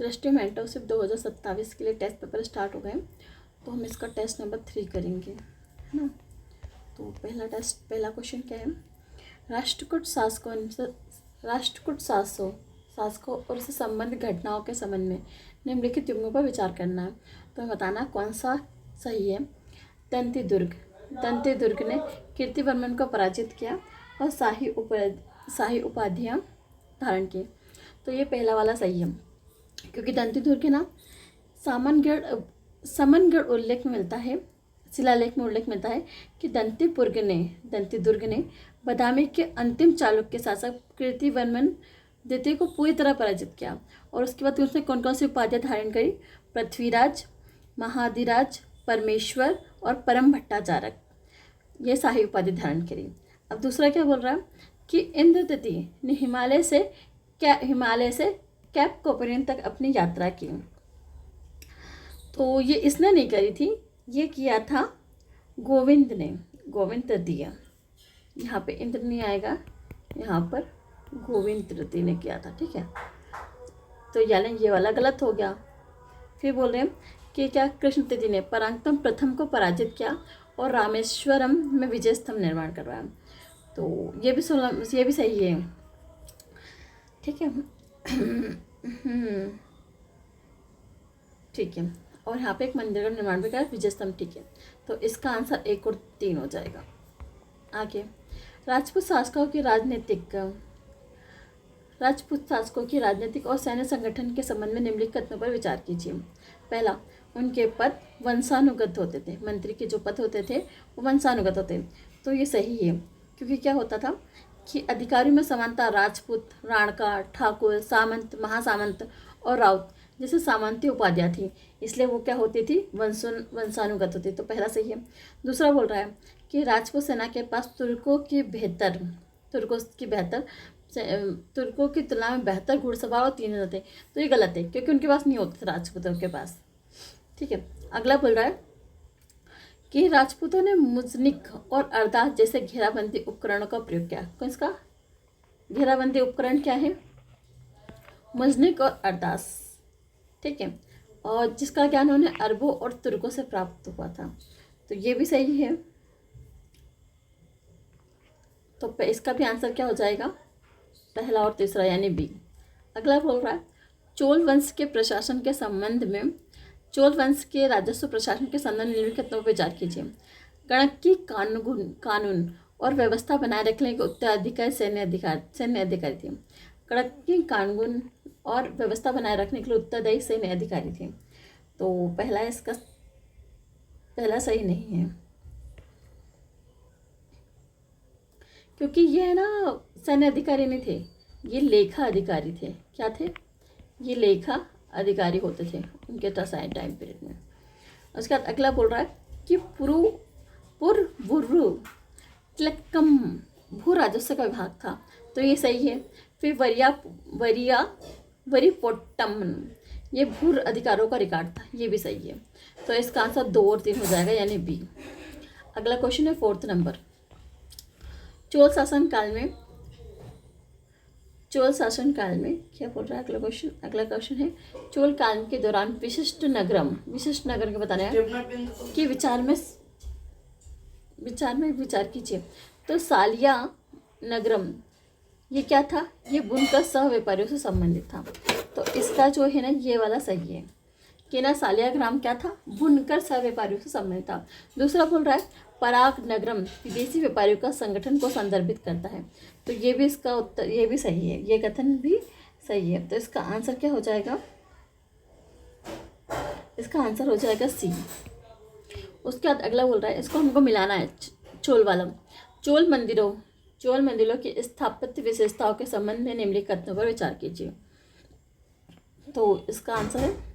दृष्टि मेंटरशिप 2027 के लिए टेस्ट पेपर स्टार्ट हो गए, तो हम इसका टेस्ट नंबर 3 करेंगे, है ना। तो पहला क्वेश्चन क्या है, राष्ट्रकूट शासकों और उससे संबंधित घटनाओं के संबंध में निम्नलिखित युग्मों पर विचार करना है। तो बताना कौन सा सही है। दंती दुर्ग ने कीर्तिवर्मन को पराजित किया और शाही उपाधियाँ धारण की। तो ये पहला वाला सही है, क्योंकि दंती दुर्ग ना समनगढ़ उल्लेख में मिलता है, शिलालेख में उल्लेख मिलता है कि दंती दुर्ग ने बादामी के अंतिम चालुक्य शासक कीर्तिवर्मन द्वितीय को पूरी तरह पराजित किया। और उसके बाद उसने कौन कौन सी उपाधियाँ धारण करी, पृथ्वीराज, महाधिराज, परमेश्वर और परम भट्टाचारक, ये शाही उपाधि धारण करी। अब दूसरा क्या बोल रहा है कि इंद्र तृतीय ने हिमालय से कैप कोपरियन तक अपनी यात्रा की। तो ये इसने नहीं करी थी, ये किया था गोविंद तृतीय। यहाँ पे इंद्र नहीं आएगा, यहाँ पर गोविंद तृतीय ने किया था, ठीक है। तो यानी ये वाला गलत हो गया। फिर बोल रहे हैं कि क्या कृष्ण तृतीय ने परांगतम प्रथम को पराजित किया और रामेश्वरम में विजय स्तंभ निर्माण करवाया। तो ये भी सही है, ठीक है। ठीक है, और यहाँ पे एक मंदिर का निर्माण भी करा, विजय स्तंभ, ठीक है। तो इसका आंसर 1 और 3 हो जाएगा। आगे, राजपूत शासकों की राजनीतिक और सैन्य संगठन के संबंध में निम्नलिखित कथनों पर विचार कीजिए। पहला, उनके पद वंशानुगत होते थे, मंत्री के जो पद होते थे वो वंशानुगत होते। तो ये सही है, क्योंकि क्या होता था कि अधिकारियों में समानता राजपूत, राणका, ठाकुर, सामंत, महासामंत और राउत जैसे सामंती उपाधियाँ थी, इसलिए वो क्या होती थी, वंशानुगत होती। तो पहला सही है। दूसरा बोल रहा है कि राजपूत सेना के पास तुर्कों की तुलना में बेहतर घुड़सवार और तीर होते। तो ये गलत है, क्योंकि उनके पास नहीं होते थे राजपूतों के पास, ठीक है। अगला बोल रहा है कि राजपूतों ने मुजनिक और अरदास जैसे घेराबंदी उपकरणों का प्रयोग किया। कौन इसका घेराबंदी उपकरण क्या है, मुजनिक और अरदास, ठीक है। और जिसका ज्ञान उन्हें अरबों और तुर्कों से प्राप्त हुआ था। तो ये भी सही है। तो इसका भी आंसर क्या हो जाएगा, पहला और तीसरा, यानी बी। अगला बोल रहा है चोल वंश के राजस्व प्रशासन के संबंध में निम्नलिखित पर विचार कीजिए। गणक की कानून और व्यवस्था बनाए रखने के उत्तराधिकारी सैन्य अधिकारी थे। गणक की कानून और व्यवस्था बनाए रखने के लिए उत्तरदायी सैन्य अधिकारी थे। तो पहला सही नहीं है, क्योंकि ये ना सैन्य अधिकारी नहीं थे, ये लेखा अधिकारी थे। क्या थे, ये लेखा अधिकारी होते थे उनके टाइम पीरियड में। उसके बाद अगला बोल रहा है कि तिलक्कम भू राजस्व का विभाग था। तो ये सही है। फिर वरीपोट्टम ये भू अधिकारों का रिकॉर्ड था, ये भी सही है। तो इसका आंसर 2 और 3 हो जाएगा, यानी बी। अगला क्वेश्चन है 4th नंबर। चोल शासन काल में क्या बोल रहा है अगला क्वेश्चन है चोल काल के दौरान विशिष्ट नगर के बताना है कि विचार में विचार कीजिए। तो सालिया नगरम ये क्या था, ये बुनकर सह व्यापारियों से संबंधित था। तो इसका जो है ना ये वाला सही है कि ना सालिया ग्राम क्या था, बुनकर सह व्यापारियों से संबंधित था। दूसरा बोल रहा है पराग नगरम विदेशी व्यापारियों का संगठन को संदर्भित करता है। तो ये भी इसका उत्तर, ये भी सही है, ये कथन भी सही है। तो इसका आंसर क्या हो जाएगा, इसका आंसर हो जाएगा सी। उसके बाद अगला बोल रहा है इसको हमको मिलाना है चोल मंदिरों की स्थापत्य विशेषताओं के संबंध में निम्नलिखित कथनों पर विचार कीजिए। तो इसका आंसर है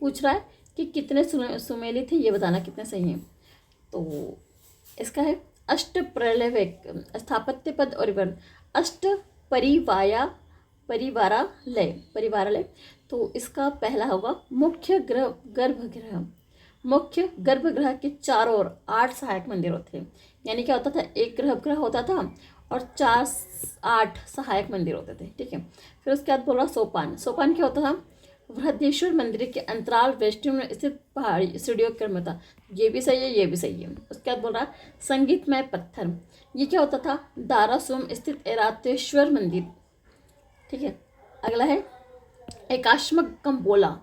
पूछ रहा है कि कितने सुमेलित थे, ये बताना कितने सही हैं। तो इसका है अष्ट प्रलय स्थापत्य पद और विवरण, अष्ट परिवारालय। तो इसका पहला होगा मुख्य गर्भगृह के चारों ओर 8 सहायक मंदिर होते हैं। यानी क्या होता था, एक गर्भगृह होता था और 4-8 सहायक मंदिर होते थे। ठीक है, फिर उसके बाद बोल रहा सोपान। सोपान क्या होता था? बृहदेश्वर मंदिर के अंतराल वैष्णव में स्थित पहाड़ी सीढ़ियों के क्रम में था। ये भी सही है, ये भी सही है। उसके बाद बोल रहा संगीतमय पत्थर। ये क्या होता था? दारासुम स्थित ऐरावतेश्वर मंदिर। ठीक है, अगला है एकाश्मक कंबोला।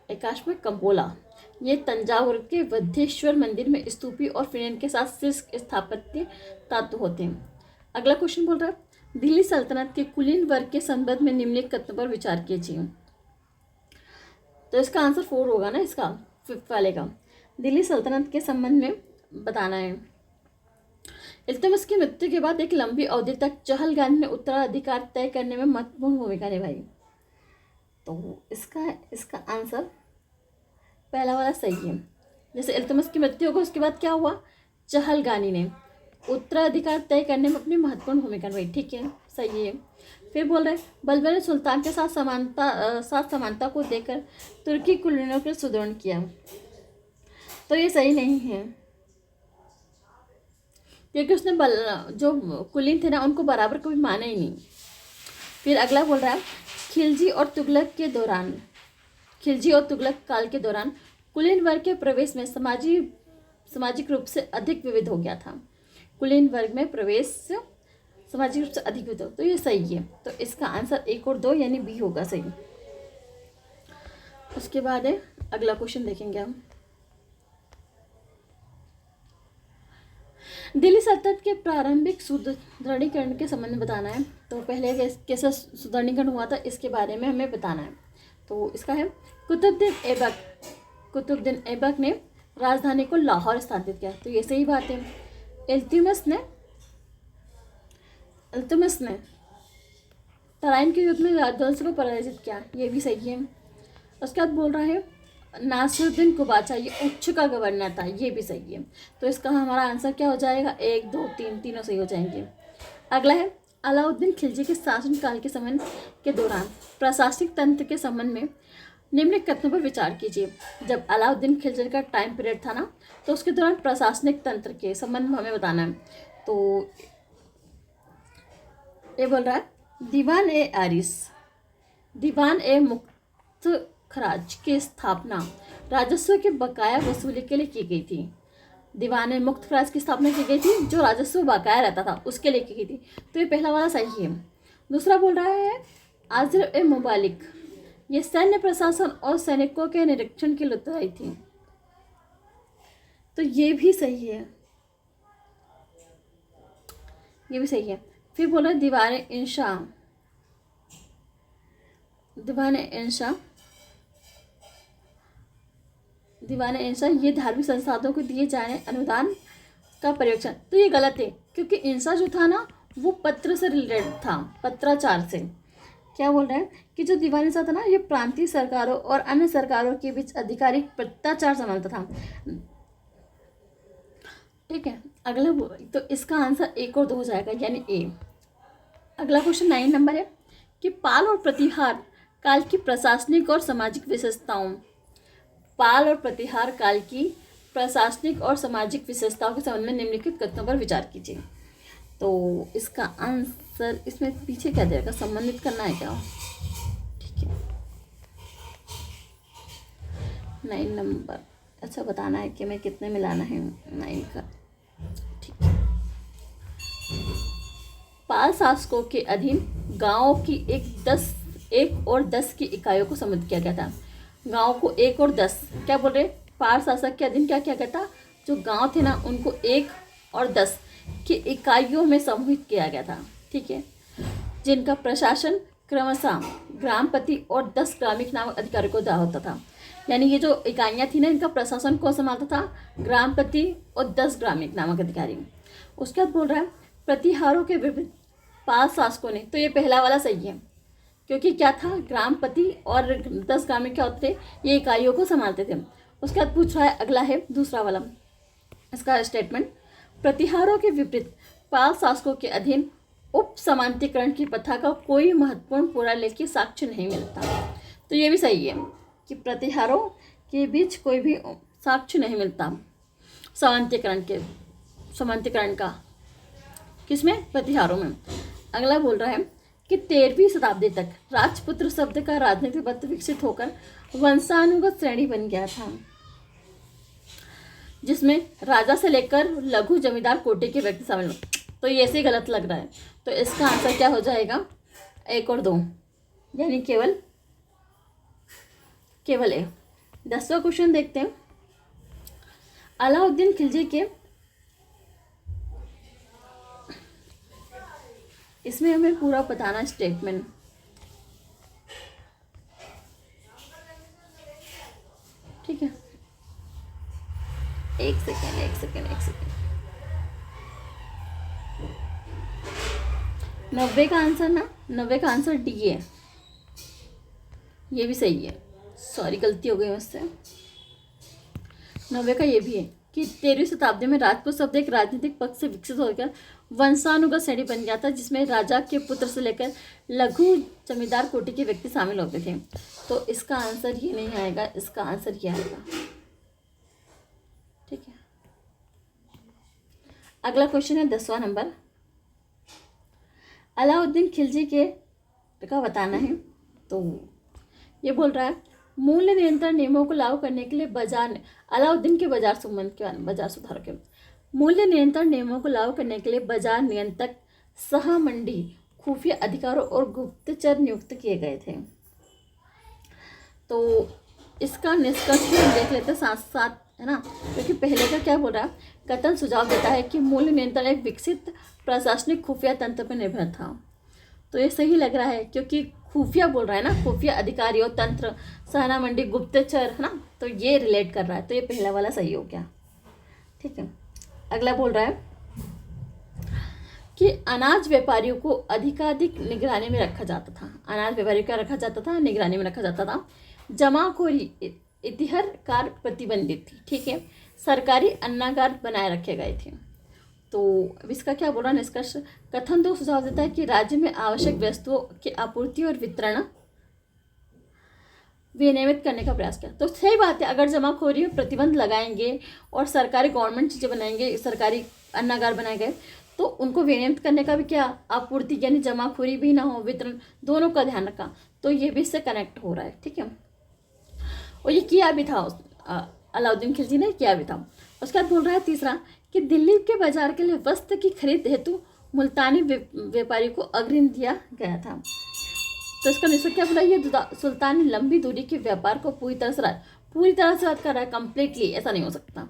एकाश्मक कंबोला ये तंजावुर के वद्धेश्वर मंदिर में स्तूपी और फिनेन के साथ शीर्ष स्थापत्य तत्व होते हैं। अगला क्वेश्चन बोल रहा है दिल्ली सल्तनत के कुलीन वर्ग के संबंध में निम्नलिखित कथनों पर विचार कीजिए। तो इसका आंसर 4 होगा ना, इसका 5th वाले का। दिल्ली सल्तनत के संबंध में बताना है। इल्तुतमिश की मृत्यु के बाद एक लंबी अवधि तक चहलगामी ने उत्तराधिकार तय करने में महत्वपूर्ण भूमिका निभाई। तो इसका आंसर पहला वाला सही है। जैसे इल्तुतमिश की मृत्यु होगी उसके बाद क्या हुआ? चहलगामी ने उत्तराधिकार तय करने में अपनी महत्वपूर्ण भूमिका निभाई। ठीक है, सही है। फिर बोल रहे बलबन ने सुल्तान के साथ समानता को देकर तुर्की कुलीनों को सुदृढ़ किया। तो ये सही नहीं है, क्योंकि उसने जो कुलीन थे ना उनको बराबर कभी माना ही नहीं। फिर अगला बोल रहा है खिलजी और तुगलक काल के दौरान कुलीन वर्ग के प्रवेश में सामाजिक रूप से अधिक विविध हो गया था। कुलीन वर्ग में प्रवेश सामाजिक रूप से अधिक विविध हो, तो ये सही है। तो इसका आंसर 1 और 2 यानी बी होगा सही। उसके बाद है अगला क्वेश्चन देखेंगे हम। दिल्ली सल्तनत के प्रारंभिक सुदृढ़ीकरण के संबंध में बताना है। तो पहले कैसे सुदृढ़ीकरण हुआ था इसके बारे में हमें बताना है। तो इसका है कुतुबुद्दीन ऐबक ने राजधानी को लाहौर स्थानांतरित किया। तो ये सही बात है। इल्तुतमिश ने तराइन के युद्ध में राजवंश को पराजित किया। ये भी सही है। उसके बाद बोल रहा है नासिरुद्दीन कुबाचा ये उच्च का गवर्नर था। ये भी सही है। तो इसका हमारा आंसर क्या हो जाएगा? 1, 2, 3 तीनों सही हो जाएंगे। अगला है अलाउद्दीन खिलजी के शासनकाल के समय के दौरान प्रशासनिक तंत्र के संबंध में निम्नलिखित कथनों पर विचार कीजिए। जब अलाउद्दीन खिलजी का टाइम पीरियड था ना, तो उसके दौरान प्रशासनिक तंत्र के संबंध में हमें बताना है। तो ये बोल रहा है दीवान ए मुक्त खराज की स्थापना राजस्व के बकाया वसूली के लिए की गई थी। दीवान ए मुक्त खराज की स्थापना की गई थी, जो राजस्व बकाया रहता था उसके लिए की गई थी। तो ये पहला वाला सही है। दूसरा बोल रहा है आजिर ए मुबालिक ये सैन्य प्रशासन और सैनिकों के निरीक्षण के लिए उत्तरदायी थी। तो ये भी सही है, ये भी सही है। फिर बोला दीवान इंशा ये धार्मिक संस्थानों को दिए जाने अनुदान का पर्यवेक्षण। तो ये गलत है, क्योंकि इंशा जो था ना वो पत्र से रिलेटेड था, पत्राचार से। क्या बोल रहे हैं कि जो दीवान इंशा था ना ये प्रांतीय सरकारों और अन्य सरकारों के बीच आधिकारिक पत्राचार संबंध था। ठीक है, अगला तो इसका आंसर 1 और 2 हो जाएगा यानी ए। अगला क्वेश्चन 9 नंबर है कि पाल और प्रतिहार काल की प्रशासनिक और सामाजिक विशेषताओं। पाल और प्रतिहार काल की प्रशासनिक और सामाजिक विशेषताओं के संबंध में निम्नलिखित कथनों पर विचार कीजिए। तो इसका आंसर इसमें पीछे क्या देगा? संबंधित करना है क्या? ठीक है, 9 नंबर। अच्छा, बताना है कि मैं कितने मिलाना है 9 का। ठीक है, पाल शासकों के अधीन गांवों की 1 और 10 की इकाइयों को सम्मिलित किया गया था। गांव को 1 और 10 क्या बोल रहे? पाल शासक के अधीन क्या किया गया था? जो गांव थे ना उनको 1 और 10 की इकाइयों में समूहित किया गया था। ठीक है, जिनका प्रशासन क्रमशः ग्रामपति और 10 ग्रामीण नामक अधिकारी को दिया होता था। यानी ये जो इकाइयाँ थी ना इनका प्रशासन कौन संभालता था? ग्रामपति और 10 ग्रामीण नामक अधिकारी। उसके बाद बोल रहा है प्रतिहारों के विभिन्न पाल शासकों ने। तो ये पहला वाला सही है, क्योंकि क्या था? ग्रामपति और 10 ग्रामीण क्या होते थे? ये इकाइयों को संभालते थे। उसके बाद पूछ रहा है अगला है दूसरा वाला इसका स्टेटमेंट, प्रतिहारों के विपरीत पाल शासकों के अधीन उप समांतीकरण की प्रथा का कोई महत्वपूर्ण पुरालेखीय साक्ष्य नहीं मिलता। तो ये भी सही है कि प्रतिहारों के बीच कोई भी साक्ष्य नहीं मिलता समांतीकरण का। किसमें? प्रतिहारों में। अगला बोल रहा है कि 13वीं शताब्दी तक राजपुत्र शब्द का राजनीतिक अर्थ विकसित होकर वंशानुगत श्रेणी बन गया था, जिसमें राजा से लेकर लघु जमींदार कोटि के व्यक्ति शामिल हो। तो ये ऐसे गलत लग रहा है, तो इसका आंसर क्या हो जाएगा? 1 और 2, यानी केवल ए। 10वां क्वेश्चन देखते हैं। अलाउद्दीन खिलजी के, इसमें हमें पूरा बताना स्टेटमेंट। ठीक है, एक सेकेंड। 90 का आंसर ना, 90 का आंसर डी है। ये भी सही है, सॉरी गलती हो गई मुझसे। 90 का ये भी है कि 13वीं शताब्दी में राजपूत शब्द एक राजनीतिक पक्ष से विकसित होकर वंशानुगत श्रेणी बन गया था, जिसमें राजा के पुत्र से लेकर लघु जमींदार कोटि के व्यक्ति शामिल होते थे। तो इसका आंसर ये नहीं आएगा, इसका आंसर ये आएगा। ठीक है, अगला क्वेश्चन है 10वां नंबर। अलाउद्दीन खिलजी के का बताना है। तो ये बोल रहा है मूल्य नियंत्रण नियमों को लागू करने के लिए अलाउद्दीन के बाजार सुधार के मूल्य नियंत्रण नियमों को लागू करने के लिए बाजार नियंत्रक, सह मंडी, खुफिया अधिकारों और गुप्तचर नियुक्त किए गए थे। तो इसका निष्कर्ष भी हम देख लेते हैं साथ साथ, है ना, क्योंकि पहले का क्या बोल रहा है? कथन सुझाव देता है कि मूल्य नियंत्रण एक विकसित प्रशासनिक खुफिया तंत्र पर निर्भर था। तो ये सही लग रहा है, क्योंकि खुफिया बोल रहा है ना, खुफिया अधिकारियों, तंत्र, सहना मंडी, गुप्तचर, है ना, तो ये रिलेट कर रहा है। तो ये पहला वाला सही हो गया। ठीक है, अगला बोल रहा है कि अनाज व्यापारियों को अधिकाधिक निगरानी में रखा जाता था। अनाज व्यापारियों का रखा जाता था, निगरानी में रखा जाता था। जमाखोरी इतिहरकार प्रतिबंधित थी। ठीक है, सरकारी अन्नागार बनाए रखे गए थे। तो अब इसका क्या बोल रहा है निष्कर्ष? कथन 2 सुझाव देता है कि राज्य में आवश्यक वस्तुओं की आपूर्ति और वितरण विनियमित करने का प्रयास किया। तो सही बात है, अगर जमाखोरी में प्रतिबंध लगाएंगे और सरकारी गवर्नमेंट चीज़ें बनाएंगे, सरकारी अन्नागार बनाए गए, तो उनको विनियमित करने का भी क्या, आपूर्ति यानी जमाखोरी भी ना हो, वितरण, दोनों का ध्यान रखा। तो ये भी इससे कनेक्ट हो रहा है। ठीक है, और ये किया भी था, अलाउद्दीन खिलजी ने किया भी था। उसके बाद बोल रहा है तीसरा कि दिल्ली के बाजार के लिए वस्त्र की खरीद हेतु मुल्तानी व्यापारी को अग्रिम दिया गया था। तो इसका निष्कर्ष क्या बोला? ये सुल्तान ने लंबी दूरी के व्यापार को पूरी तरह से रद्द कर रहा है, कंप्लीटली, ऐसा नहीं हो सकता।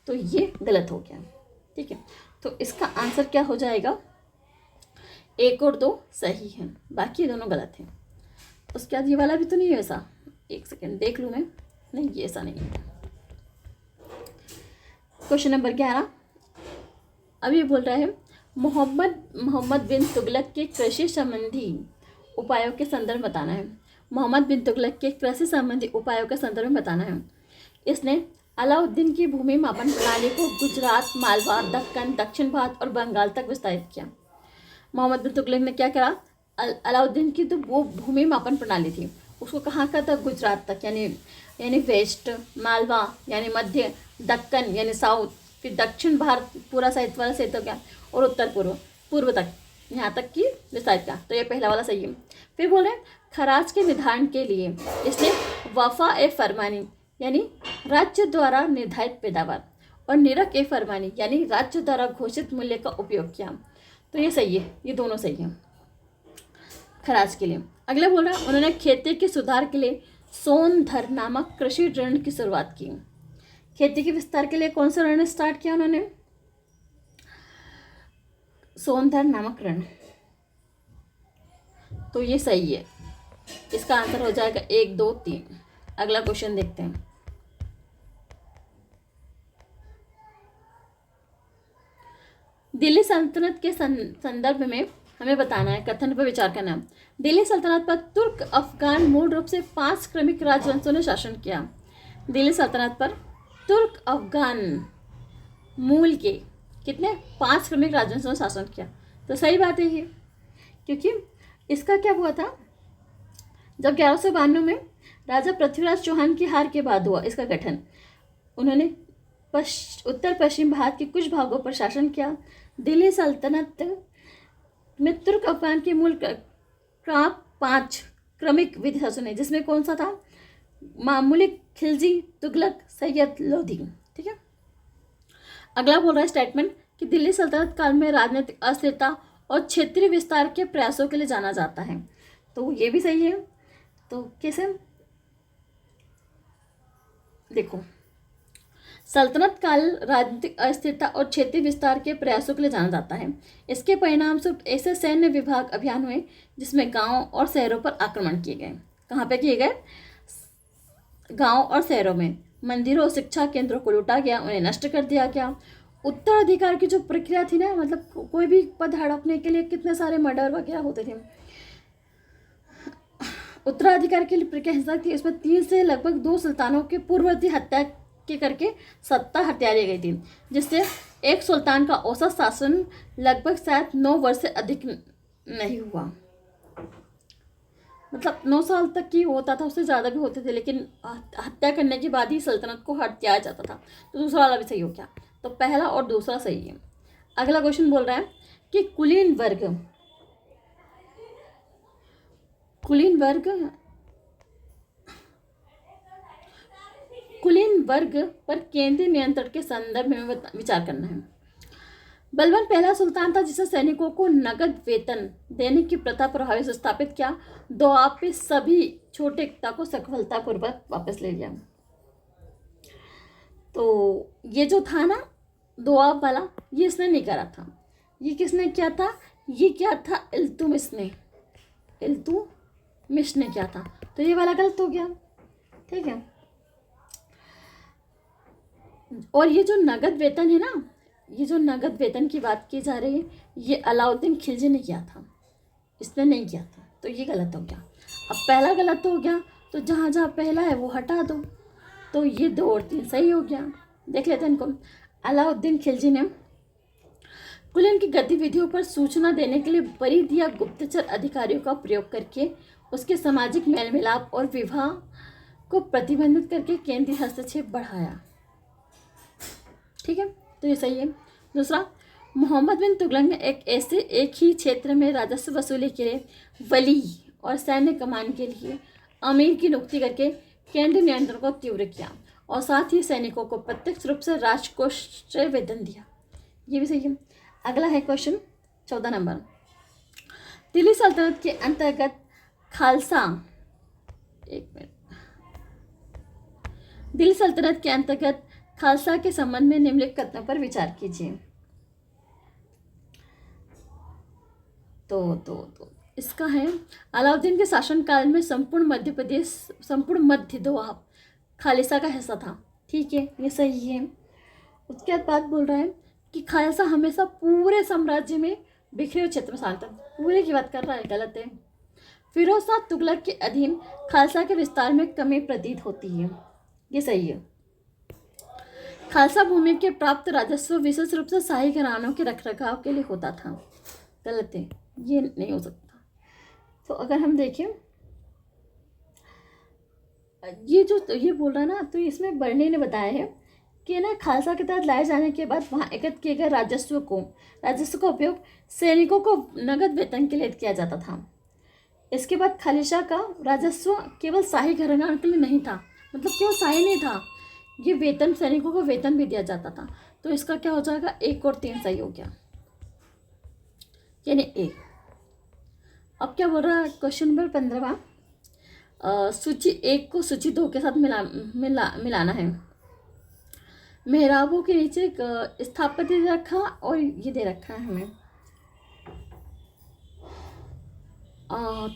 तो ये गलत हो गया। ठीक है, तो इसका आंसर क्या हो जाएगा? 1 और 2 सही है, बाकी दोनों गलत हैं। उसके बाद ये वाला भी तो नहीं है ऐसा, एक सेकेंड देख लूँ मैं, नहीं ये ऐसा नहीं है। Question number 11। अब ये बोल रहा है मोहम्मद बिन तुगलक के कृषि संबंधी उपायों के संदर्भ में बताना है। मोहम्मद बिन तुगलक के कृषि संबंधी उपायों के संदर्भ में बताना है। इसने अलाउद्दीन की भूमि मापन प्रणाली को गुजरात, मालवा, दक्कन, दक्षिण भारत और बंगाल तक विस्तारित किया। मोहम्मद बिन तुगलक ने क्या करा? अलाउद्दीन की तो वो भूमि मापन प्रणाली थी, उसको कहाँ का था? गुजरात तक, यानी वेस्ट, मालवा यानी मध्य, दक्कन यानी साउथ, फिर दक्षिण भारत पूरा साइड वाला सेट हो गया, और उत्तर पूर्व तक, यहाँ तक की विस्तारित का। तो ये पहला वाला सही है। फिर बोले खराज के निर्धारण के लिए इसने वफा ए फरमानी यानी राज्य द्वारा निर्धारित पैदावार और निरक ए फरमानी यानी राज्य द्वारा घोषित मूल्य का उपयोग किया। तो ये सही है, ये दोनों सही हैं खराज के लिए। अगला बोल रहा है उन्होंने खेती के सुधार के लिए सोनधर नामक कृषि ऋण की शुरुआत की। खेती के विस्तार के लिए कौन सा ऋण स्टार्ट किया उन्होंने? सोनधर नामक ऋण। तो ये सही है, इसका आंसर हो जाएगा 1, 2, 3। अगला क्वेश्चन देखते हैं। दिल्ली सल्तनत के संदर्भ में हमें बताना है, कथन पर विचार करना। दिल्ली सल्तनत पर तुर्क अफगान मूल रूप से 5 क्रमिक राजवंशों ने शासन किया। दिल्ली सल्तनत पर तुर्क अफगान मूल के कितने 5 क्रमिक राजवंशों ने शासन किया। तो सही बात है ये, क्योंकि इसका क्या हुआ था जब 1192 में राजा पृथ्वीराज चौहान की हार के बाद हुआ इसका गठन। उन्होंने उत्तर पश्चिम भारत के कुछ भागों पर शासन किया। दिल्ली सल्तनत में तुर्क अफगान के मूल का 5 क्रमिक विधि शासन है, जिसमें कौन सा था? मामूली, खिलजी, तुगलक, सैयद, लोधी। ठीक है। अगला बोल रहा है स्टेटमेंट कि दिल्ली सल्तनत काल में राजनीतिक अस्थिरता और क्षेत्रीय विस्तार के प्रयासों के लिए जाना जाता है। तो ये भी सही है। तो कैसे? देखो, सल्तनत काल राजनीतिक अस्थिरता और क्षेत्रीय विस्तार के प्रयासों के लिए जाना जाता है। इसके परिणाम स्वरूप ऐसे सैन्य विभाग अभियान हुए जिसमें गांवों और शहरों पर आक्रमण किए गए। कहाँ पे किए गए? गांव और शहरों में। मंदिरों और शिक्षा केंद्रों को लूटा गया, उन्हें नष्ट कर दिया गया। उत्तराधिकार की जो प्रक्रिया थी ना, मतलब कोई भी पद हड़पने के लिए कितने सारे मर्डर वगैरह होते थे। उत्तराधिकार की प्रक्रिया हिंसा थी, इसमें 3 से लगभग 2 सुल्तानों के पूर्ववर्ती हत्या के करके सत्ता हत्या ली गई थी, जिससे एक सुल्तान का औसत शासन लगभग शायद 9 वर्ष से अधिक नहीं हुआ। मतलब 9 साल तक की होता था, उससे ज़्यादा भी होते थे, लेकिन हत्या करने के बाद ही सल्तनत को हत्या जाता था। तो दूसरा वाला भी सही हो गया। तो पहला और दूसरा सही है। अगला क्वेश्चन बोल रहा है कि कुलीन वर्ग पर केंद्रीय नियंत्रण के संदर्भ में विचार करना है। बलबन पहला सुल्तान था जिसे सैनिकों को नगद वेतन देने की प्रथा प्रभावी से स्थापित किया। दोआब पे सभी छोटे एकता को सफलतापूर्वक वापस ले लिया। तो ये जो था ना दोआब वाला, ये इसने नहीं करा था। ये किसने किया था? ये क्या था? इल्तुमिश ने किया था। तो ये वाला गलत हो गया। ठीक है। और ये जो नगद वेतन है ना, ये जो नगद वेतन की बात की जा रही है, ये अलाउद्दीन खिलजी ने किया था, इसने नहीं किया था। तो ये गलत हो गया। अब पहला गलत हो गया, तो जहाँ जहाँ पहला है वो हटा दो। तो ये 2 और 3 सही हो गया। देख लेते हैं इनको। अलाउद्दीन खिलजी ने कुलीन की गतिविधियों पर सूचना देने के लिए परिध या गुप्तचर अधिकारियों का प्रयोग करके उसके सामाजिक मेल मिलाप और विवाह को प्रतिबंधित करके केंद्रीय हस्तक्षेप बढ़ाया। ठीक है, तो ये सही है। दूसरा, मोहम्मद बिन तुगलक ने एक ही क्षेत्र में राजस्व वसूली के लिए वली और सैन्य कमान के लिए अमीर की नियुक्ति करके केंद्रीय नियंत्रण को तीव्र किया और साथ ही सैनिकों को प्रत्यक्ष रूप से राजकोष से वेतन दिया। ये भी सही है। अगला है क्वेश्चन 14 नंबर। दिल्ली सल्तनत के अंतर्गत खालसा दिल्ली सल्तनत के अंतर्गत खालसा के संबंध में निम्नलिखित कथनों पर विचार कीजिए। तो इसका है, अलाउद्दीन के शासनकाल में संपूर्ण मध्य दोआब खालसा का हिस्सा था। ठीक है, ये सही है। उसके बाद बोल रहा है कि खालसा हमेशा पूरे साम्राज्य में बिखरे हुए क्षेत्र में शांत था। पूरे की बात कर रहा है, गलत है। फिरोज शाह तुगलक के अधीन खालसा के विस्तार में कमी प्रतीत होती है। ये सही है। खालसा भूमि के प्राप्त राजस्व विशेष रूप से शाही घरानों के रखरखाव के लिए होता था। गलत है, ये नहीं हो सकता। तो अगर हम देखें, ये बोल रहा है ना, तो इसमें बर्नी ने बताया है कि ना खालसा के तहत लाए जाने के बाद वहाँ एकत्र किए गए राजस्व का उपयोग सैनिकों को नगद वेतन के लिए किया जाता था। इसके बाद खालसा का राजस्व केवल शाही घरानों के लिए नहीं था, मतलब केवल शाही नहीं था, ये वेतन, सैनिकों को वेतन भी दिया जाता था। तो इसका क्या हो जाएगा? 1 और 3 सही हो गया, यानी 1। अब क्या बोल रहा है क्वेश्चन नंबर 15वां। सूची 1 को सूची 2 के साथ मिलाना है। मेहराबों के नीचे स्थापत्य दे रखा और ये दे रखा है हमें।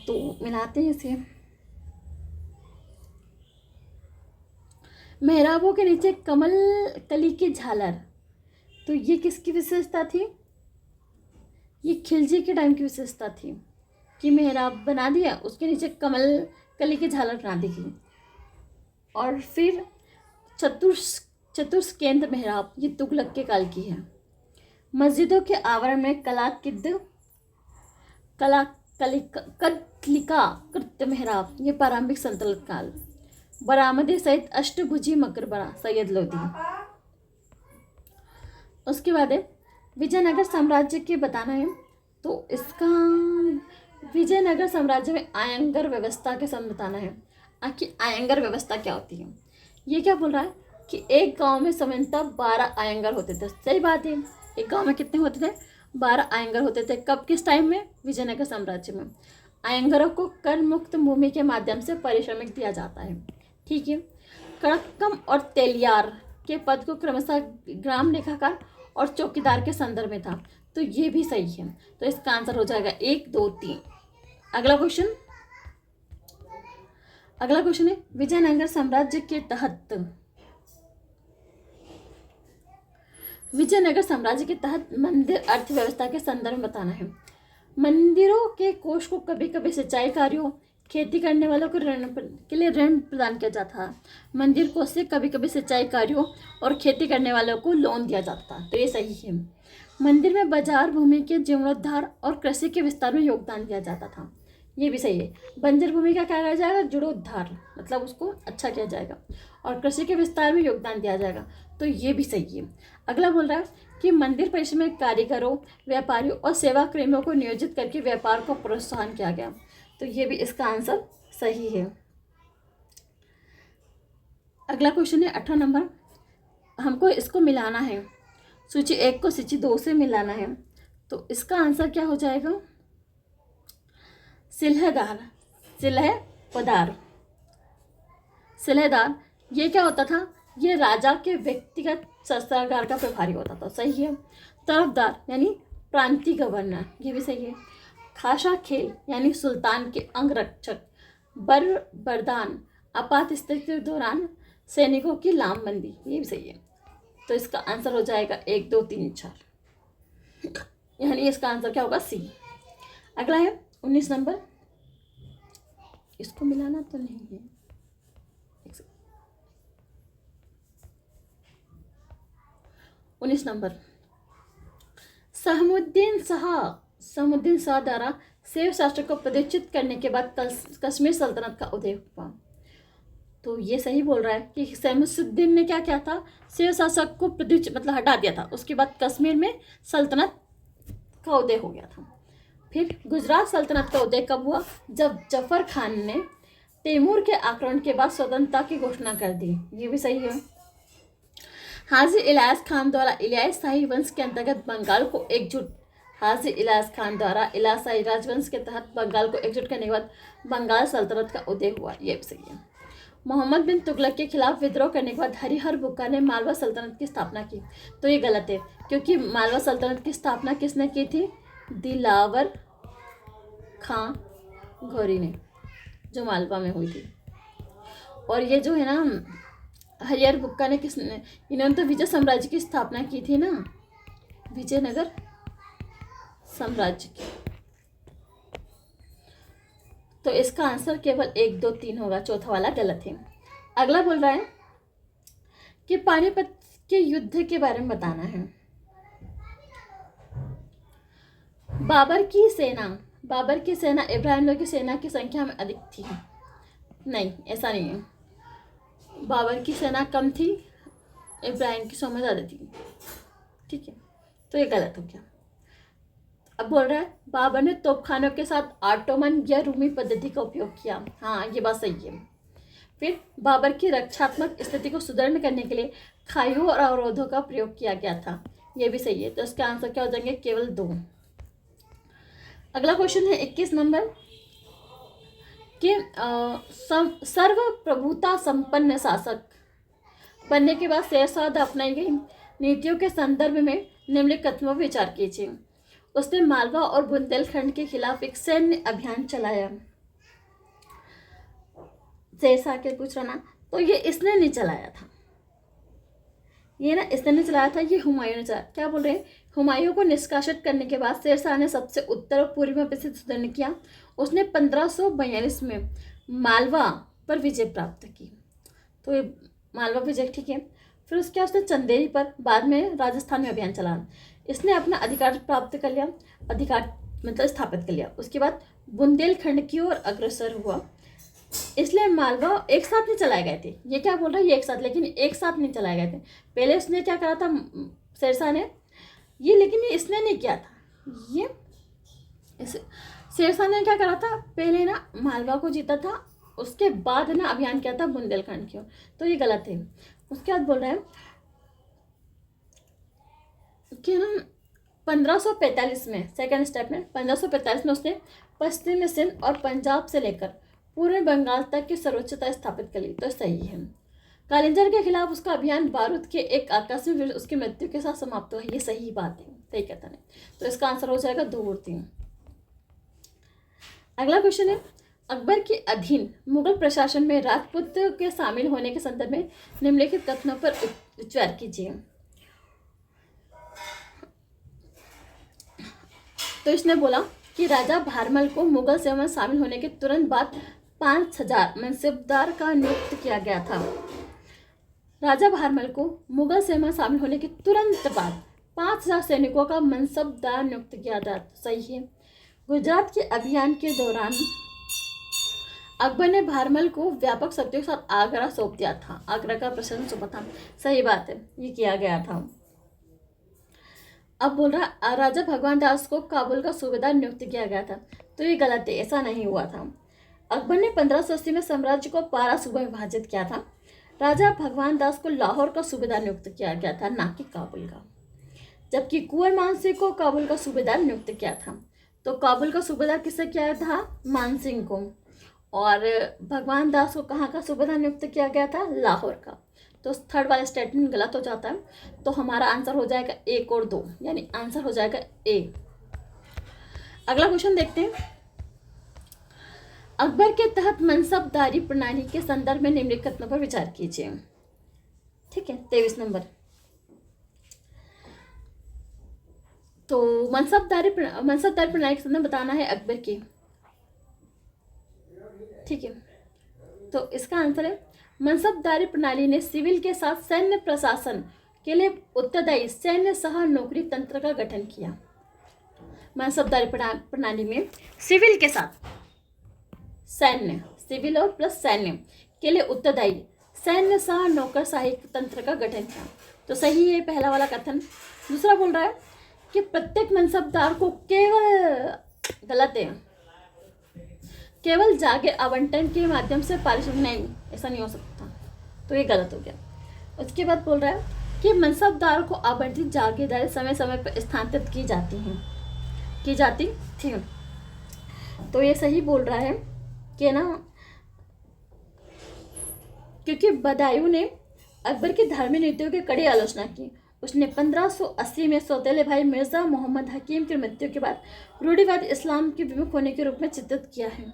तो मिलाते हैं इसे। मेहराबों के नीचे कमल कली की झालर, तो ये किसकी विशेषता थी? ये खिलजी के टाइम की विशेषता थी कि मेहराब बना दिया, उसके नीचे कमल कली की झालर बना दी गई। और फिर चतुष्केंद्र मेहराब, ये तुगलक के काल की है। मस्जिदों के आवरण में कलिका कृत्य मेहराब, ये प्रारंभिक सल्तनत काल। बरामदे सहित अष्टभुजी मकबरा, सैयद लोधी। उसके बाद है विजयनगर साम्राज्य के बताना है। तो इसका विजयनगर साम्राज्य में आयंगर व्यवस्था के संबंध बताना है। आखिर आयंगर व्यवस्था क्या होती है? ये क्या बोल रहा है कि एक गांव में सामान्यतः 12 आयंगर होते थे। सही बात है, एक गांव में कितने होते थे? 12 आयंगर होते थे। कब, किस टाइम में? विजयनगर साम्राज्य में। आयंगरों को कर मुक्त भूमि के माध्यम से पारिश्रमिक दिया जाता है। ठीक है। कड़क्कम और तेलियार के पद को क्रमशः ग्राम लेखाकार और चौकीदार के संदर्भ में था। तो ये भी सही है। तो इसका आंसर हो जाएगा 1, 2, 3। अगला क्वेश्चन है विजयनगर साम्राज्य के तहत मंदिर अर्थव्यवस्था के संदर्भ में बताना है। मंदिरों के कोष को कभी कभी सिंचाई कार्यों, खेती करने वालों को के लिए ऋण प्रदान किया जाता था। मंदिर कोष से कभी कभी सिंचाई कार्यों और खेती करने वालों को लोन दिया जाता था। तो ये सही है। मंदिर में बाजार भूमि के जीर्णोद्धार और कृषि के विस्तार में योगदान दिया जाता था। ये भी सही है। बंजर भूमि का क्या किया जाएगा? जीर्णोद्धार, मतलब उसको अच्छा किया जाएगा, और कृषि के विस्तार में योगदान दिया जाएगा। तो ये भी सही है। अगला बोल रहा है कि मंदिर परिसर में कारीगरों, व्यापारियों और सेवा प्रेमियों को नियोजित करके व्यापार को प्रोत्साहन किया गया। तो ये भी इसका आंसर सही है। अगला क्वेश्चन है 18 नंबर। हमको इसको मिलाना है, सूची 1 को सूची 2 से मिलाना है। तो इसका आंसर क्या हो जाएगा? सिलहदार ये क्या होता था? ये राजा के व्यक्तिगत शस्त्रागार का प्रभारी होता था। सही है। तरफदार यानी प्रांतीय गवर्नर, ये भी सही है। खासा खेल यानी सुल्तान के अंगरक्षक। बरदान आपात स्थिति के दौरान सैनिकों की लामबंदी, ये भी सही है। तो इसका आंसर हो जाएगा 1, 2, 3, 4, यानी इसका आंसर क्या होगा? सी। अगला है 19 नंबर। इसको मिलाना तो नहीं है। 19 नंबर। सहमुद्दीन शाह द्वारा शैव शास्त्र को प्रतिष्ठित करने के बाद कश्मीर सल्तनत का उदय हुआ। तो ये सही बोल रहा है कि शमसुद्दीन ने क्या किया था? शैव शासक को मतलब हटा दिया था। उसके बाद कश्मीर में सल्तनत का उदय हो गया था। फिर गुजरात सल्तनत का उदय कब हुआ? जब जफर खान ने तैमूर के आक्रमण के बाद स्वतंत्रता की घोषणा कर दी। ये भी सही है। हाजी इलियास खान द्वारा इलियास शाही वंश के अंतर्गत बंगाल को एकजुट हाजी इलियास खान द्वारा इलियास शाही राजवंश के तहत बंगाल को एकजुट करने के बाद बंगाल सल्तनत का उदय हुआ। ये भी सही है। मोहम्मद बिन तुगलक के खिलाफ विद्रोह करने के बाद हरिहर बुक्का ने मालवा सल्तनत की स्थापना की। तो ये गलत है, क्योंकि मालवा सल्तनत की स्थापना किसने की थी? दिलावर खां घोरी ने, जो मालवा में हुई थी। और ये जो है ना हरिहर बुक्का ने इन्होंने तो विजय साम्राज्य की स्थापना की थी ना, विजयनगर साम्राज्य की। तो इसका आंसर केवल 1, 2, 3 होगा, चौथा वाला गलत है। अगला बोल रहा है कि पानीपत के युद्ध के बारे में बताना है। बाबर की सेना इब्राहिम लोदी की सेना की संख्या में अधिक थी। नहीं, ऐसा नहीं है। बाबर की सेना कम थी, इब्राहिम की सेना ज़्यादा थी। ठीक है, तो ये गलत हो गया। अब बोल रहा है बाबर ने तोपखानों के साथ ऑटोमन या रूमी पद्धति का उपयोग किया। हाँ, ये बात सही है। फिर बाबर की रक्षात्मक स्थिति को सुदृढ़ करने के लिए खाइयों और अवरोधों का प्रयोग किया गया था। ये भी सही है। तो इसका आंसर क्या हो जाएंगे? केवल 2। अगला क्वेश्चन है 21 नंबर कि सर्वप्रभुता संपन्न शासक बनने के बाद शेरशाह अपनाई गई नीतियों के संदर्भ में निम्नलिखित कथनों पर विचार कीजिए। उसने मालवा और बुंदेलखंड के खिलाफ एक सैन्य अभियान चलाया। शेरशाह के पूछ रहा ना, तो ये इसने नहीं चलाया था, इसने नहीं चलाया था, ये हुमायूं ने चलाया। क्या बोल रहे हैं? हुमायूं को निष्कासित करने के बाद शेरशाह ने सबसे उत्तर और पूर्व में स्थित सुदृढ़ किया। उसने 1542 में मालवा पर विजय प्राप्त की। तो ये मालवा विजय, ठीक है। फिर उसके बाद उसने चंदेरी पर, बाद में राजस्थान में अभियान चलाया। इसने अपना अधिकार प्राप्त कर लिया, मतलब स्थापित कर लिया। उसके बाद बुंदेलखंड की ओर अग्रसर हुआ। इसलिए मालवा एक साथ नहीं चलाए गए थे। ये क्या बोल रहा है? ये एक साथ, लेकिन एक साथ नहीं चलाए गए थे। पहले उसने क्या करा था? शेरशाह ने ये लेकिन ये इसने नहीं किया था। ये शेरशाह ने क्या करा था, पहले ना मालवा को जीता था, उसके बाद ना अभियान किया था बुंदेलखंड की ओर, तो ये गलत है। उसके बाद बोल रहे हैं कि ना 1545 में, सेकेंड स्टेप में 1545 में उसने पश्चिमी सिंध और पंजाब से लेकर पूरे बंगाल तक की सर्वोच्चता स्थापित कर ली, तो सही है। कालिंजर के खिलाफ उसका अभियान बारूद के एक आकस्मिक उसकी मृत्यु के साथ समाप्त हुआ, ये सही बात है, सही कहता नहीं। तो इसका आंसर हो जाएगा 2 और 3। अगला क्वेश्चन है, अकबर के अधीन मुगल प्रशासन में राजपूत के शामिल होने के संदर्भ में निम्नलिखित कथनों पर विचार कीजिए। तो इसने बोला कि राजा भारमल को मुगल सेवा में शामिल होने के तुरंत बाद 5000 मनसबदार का नियुक्त किया गया था। राजा भारमल को मुगल सेना में शामिल होने के तुरंत बाद 5000 सैनिकों का मनसबदार नियुक्त किया गया, सही है। गुजरात के अभियान के दौरान अकबर ने भारमल को व्यापक शक्तियों के साथ आगरा सौंप दिया था, आगरा का प्रशासन सौंपा था, सही बात है, ये किया गया था। अब बोल रहा राजा भगवान दास को काबुल का सूबेदार नियुक्त किया गया था, तो ये गलत है, ऐसा नहीं हुआ था। अकबर ने 1580 में साम्राज्य को 12 सूबों में विभाजित किया था। राजा भगवान दास को लाहौर का सूबेदार नियुक्त किया गया था, ना कि काबुल का, जबकि कुंवर मानसिंह को काबुल का सूबेदार नियुक्त किया था। तो काबुल का सूबेदार किसे किया था, मानसिंह को, और भगवान दास को कहाँ का सूबेदार नियुक्त किया गया था, लाहौर का। तो थर्ड वाला स्टेटमेंट गलत हो जाता है, तो हमारा आंसर हो जाएगा 1 और 2, यानी आंसर हो जाएगा ए। अगला क्वेश्चन देखते हैं, अकबर के तहत मनसबदारी प्रणाली के संदर्भ में निम्नलिखित कथनों पर विचार कीजिए। ठीक है, 23 नंबर। तो मनसबदारी प्रणाली के संदर्भ बताना है अकबर की, ठीक है। तो इसका आंसर है, मनसबदारी प्रणाली ने सिविल के साथ सैन्य प्रशासन के लिए उत्तरदायी सैन्य सह नौकरी तंत्र का गठन किया। मनसबदारी प्रणाली में सिविल के साथ सैन्य, सिविल और प्लस सैन्य के लिए उत्तरदायी सैन्य सह नौकरशाही तंत्र का गठन किया, तो सही है पहला वाला कथन। दूसरा बोल रहा है कि प्रत्येक मनसबदार को केवल, गलत है, केवल जागीर आवंटन के माध्यम से पारिश्रमिक, नहीं, ऐसा नहीं हो सकता, तो ये गलत हो गया। उसके बाद बोल रहा है कि मनसबदार को आवंटित जागीरदारी समय समय पर स्थानांतरित की जाती थी, तो ये सही बोल रहा है कि ना, क्योंकि बदायूं ने अकबर की धार्मिक नीतियों की कड़ी आलोचना की। उसने 1580 में सौतेले भाई मिर्जा मोहम्मद हकीम की मृत्यु के बाद रूढ़िवादी इस्लाम के विमुख होने के रूप में चित्रित किया है।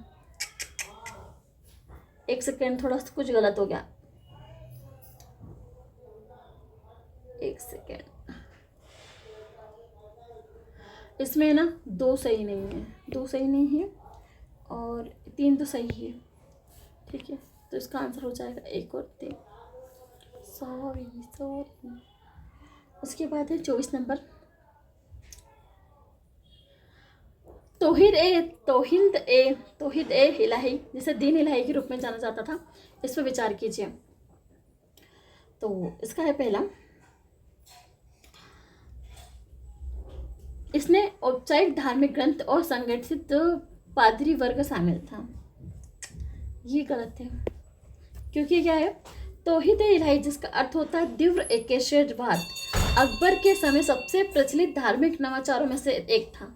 एक सेकेंड, थोड़ा सा कुछ गलत हो गया, एक सेकेंड, इसमें ना 2 सही नहीं है, 2 सही नहीं है और 3 तो सही है, ठीक है। तो इसका आंसर हो जाएगा 1 और 3, सॉरी। उसके बाद है 24 नंबर, तौहीद ए इलाही, जिसे दीन इलाही के रूप में जाना जाता था, इस पर विचार कीजिए। तो इसका है पहला, इसने औपचारिक धार्मिक ग्रंथ और संगठित पादरी वर्ग शामिल था, ये गलत है, क्योंकि क्या है, तौहीद ए इलाही जिसका अर्थ होता है तीव्र एकेश्वरवाद, अकबर के समय सबसे प्रचलित धार्मिक नवाचारों में से एक था।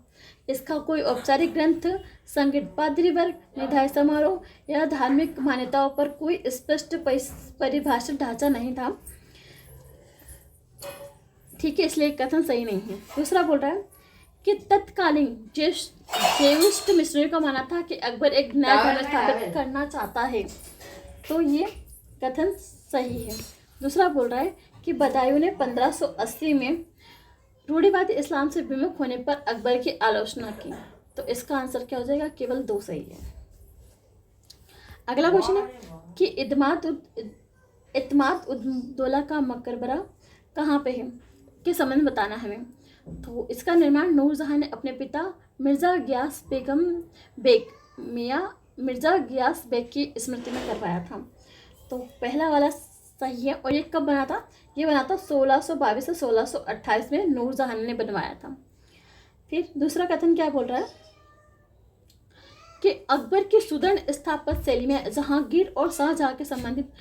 इसका कोई औपचारिक ग्रंथ, संगठित पादरी वर्ग, निर्धारित समारोह या धार्मिक मान्यताओं पर कोई स्पष्ट परिभाषित ढांचा नहीं था, ठीक है, इसलिए कथन सही नहीं है। दूसरा बोल रहा है कि तत्कालीन ज्येष्ठ मिशनरी का मानना था कि अकबर एक नया धर्म स्थापित करना चाहता है, तो ये कथन सही है। दूसरा बोल रहा है कि बदायूं ने 1580 में रूढ़िवादी इस्लाम से विमुख होने पर अकबर की आलोचना की, तो इसका आंसर क्या हो जाएगा, केवल 2 सही है। अगला क्वेश्चन है कि इत्माद उद्दौला का मकबरा कहाँ पे है, के संबंध बताना हमें। तो इसका निर्माण नूरजहां ने अपने पिता मिर्ज़ा गियास बेग की स्मृति में करवाया था। तो पहला वाला सही है। और ये कब बना था? ये बना था 1622 से 1628 में नूरजहां ने बनवाया था। फिर दूसरा कथन क्या बोल रहा है कि अकबर की सुदृढ़ स्थापत्य शैली में जहांगीर और शाहजहां के संबंधित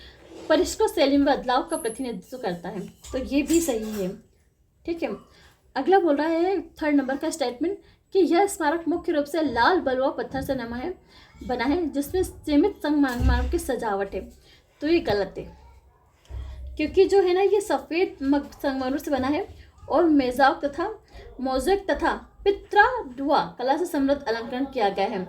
परिष्कृत शैली में बदलाव का प्रतिनिधित्व करता है। तो ये भी सही है। ठीक है। अगला बोल रहा है थर्ड नंबर का स्टेटमेंट कि यह स्मारक मुख्य रूप से लाल बलुआ पत्थर से बना है जिसमें सीमित संगमरमर की सजावट है। तो ये गलत है, क्योंकि जो है ना ये सफ़ेद संगमरमर से बना है और मेजाक तथा मोज़ेक तथा पित्रा कला से समृद्ध अलंकरण किया गया है।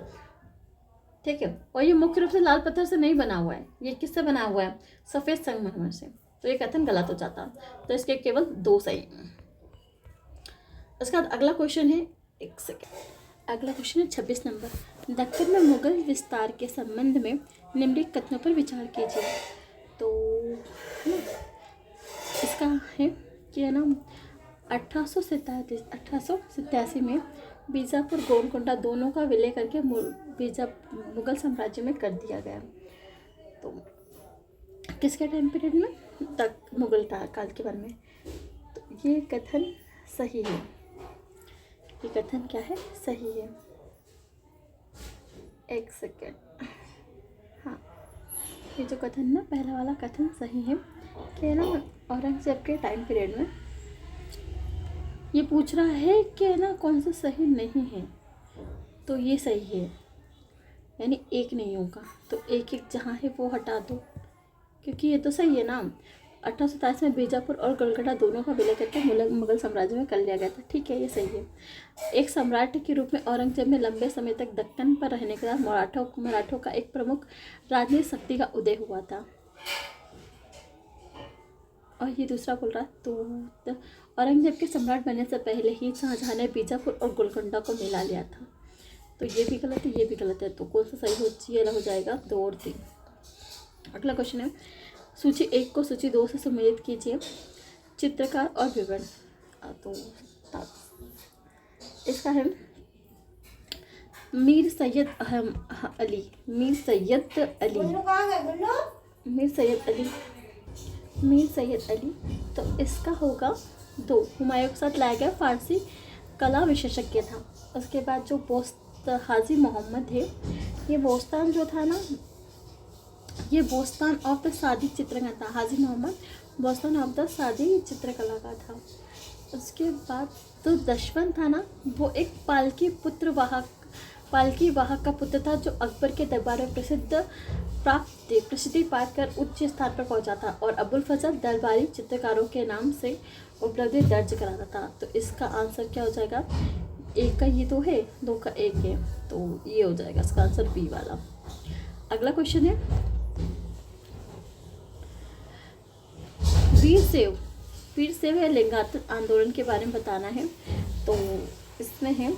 ठीक है। और ये मुख्य रूप से लाल पत्थर से नहीं बना हुआ है। ये किससे बना हुआ है? सफ़ेद संगमरमर से। तो ये कथन गलत हो जाता। तो इसके केवल 2 सही। उसके बाद अगला क्वेश्चन है, एक सेकेंड, अगला क्वेश्चन है 26 नंबर। दक्कन में मुगल विस्तार के संबंध में निम्नलिखित कथनों पर विचार कीजिए। तो इसका है कि है ना 1887 में बीजापुर गोलकोंडा दोनों का विलय करके मुगल साम्राज्य में कर दिया गया। तो किसके टाइम पीरियड में? तक मुगल काल के बारे में। तो ये कथन सही है। ये कथन क्या है? सही है। एक सेकेंड, हाँ ये जो कथन ना पहला वाला कथन सही है कि ना औरंगजेब के टाइम पीरियड में। ये पूछ रहा है कि ना कौन सा सही नहीं है, तो ये सही है, यानी एक नहीं होगा। तो एक एक जहाँ है वो हटा दो, क्योंकि ये तो सही है ना। 1827 में बीजापुर और गोलकोंडा दोनों का विलय करके मुगल साम्राज्य में कर लिया गया था। ठीक है, ये सही है। एक सम्राट के रूप में औरंगजेब में लंबे समय तक दक्कन पर रहने के बाद मराठों का एक प्रमुख राजनीतिक शक्ति का उदय हुआ था। और ये दूसरा बोल रहा तो औरंगजेब के सम्राट बनने से पहले ही शाहजहां ने बीजापुर और गोलकोंडा को मिला लिया था। तो ये भी गलत है, ये भी गलत है। तो कौन सा सही हो जाएगा? 2 और 3। अगला क्वेश्चन है सूची 1 को सूची 2 से सम्मिलित कीजिए। चित्रकार और विवरण। तो इसका है मीर सैयद अली। तो इसका होगा 2। हुमायूं के साथ लाया गया फारसी कला विशेषज्ञ था। उसके बाद जो हाजी मोहम्मद है, ये बोस्तान जो था ना, ये बोस्तान ऑफ द सादी चित्रकला था। हाजी मोहम्मद बोस्तान ऑफ द सादी चित्रकला का था। उसके बाद तो दशवंत था ना, वो एक पालकी वाहक का पुत्र था जो अकबर के दरबार में प्रसिद्धि पाकर उच्च स्थान पर पहुंचा था और अबुल फजल दरबारी चित्रकारों के नाम से उपलब्धि दर्ज कराता था। तो इसका आंसर क्या हो जाएगा? 1 का ये 2 है, 2 का 1 है, तो ये हो जाएगा इसका आंसर बी वाला। अगला क्वेश्चन है वीर शैव या लिंगायत आंदोलन के बारे में बताना है। तो इसमें है